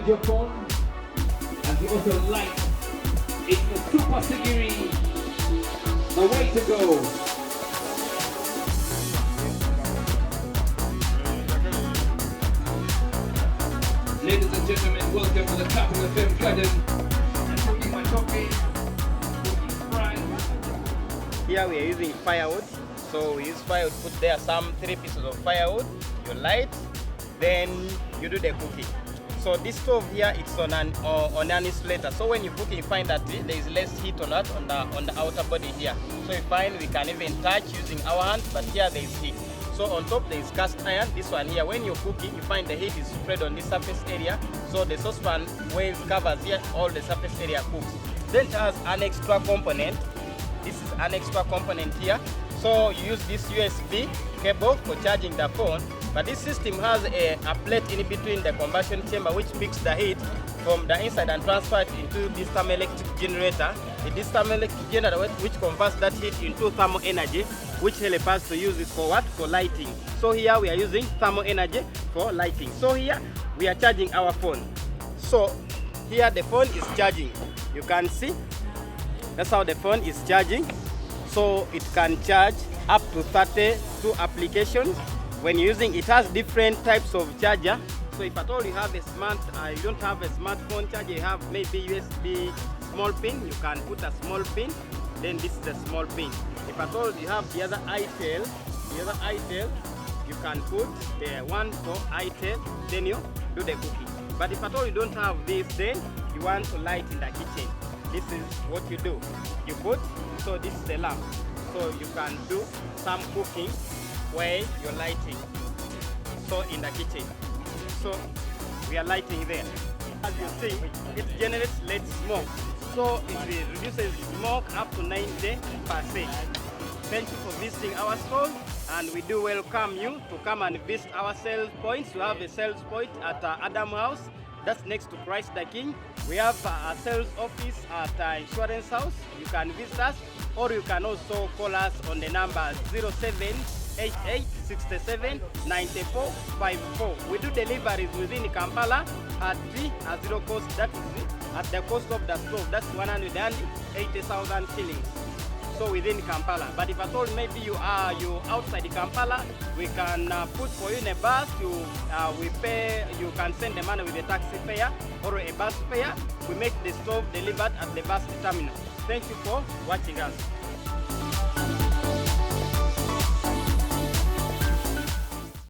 your phone, and you also like. It's the Supa Sigiri, the way to go. Ladies and gentlemen, welcome to the Capital FM Garden. I'm cooking my coffee, cooking fries. Here we are using firewood. So we use firewood, put there some 3 pieces of firewood, you light, then you do the cooking. So this stove here, it's on an insulator. So when you cook, you find that there is less heat on that on the outer body here. So you find we can even touch using our hands, but here there is heat. So on top there is cast iron. This one here, when you're cooking, you find the heat is spread on this surface area. So the saucepan, when it covers here, all the surface area cooks. Then it has an extra component. This is an extra component here. So you use this USB cable for charging the phone. But this system has a plate in between the combustion chamber which picks the heat from the inside and transfers it into this thermoelectric generator. This thermoelectric generator which converts that heat into thermal energy, which helps us to use it for what? For lighting. So here we are using thermal energy for lighting. So here we are charging our phone. So here the phone is charging. You can see that's how the phone is charging. So it can charge up to 32 applications. When using it has different types of charger. So if at all you have a you don't have a smartphone charger, you have maybe USB small pin, you can put a small pin, then this is the small pin. If at all you have the other itel, you can put the one for itel, then you do the cooking. But if at all you don't have this, then you want to light in the kitchen. This is what you do. You put, so this is the lamp. So you can do some cooking where you're lighting. So in the kitchen. So we are lighting there. As you see, it generates less smoke. So it reduces smoke up to 90%. Thank you for visiting our store, and we do welcome you to come and visit our sales points. We have a sales point at Adam House. That's next to Christ the King. We have a sales office at Insurance House. You can visit us, or you can also call us on the number 0788679454. We do deliveries within Kampala at zero cost. That is at the cost of the stove. That's 180,000 shillings. So within Kampala. But if at all maybe you outside Kampala, we can put for you in a bus. We pay. You can send the money with a taxi fare or a bus fare. We make the stove delivered at the bus terminal. Thank you for watching us.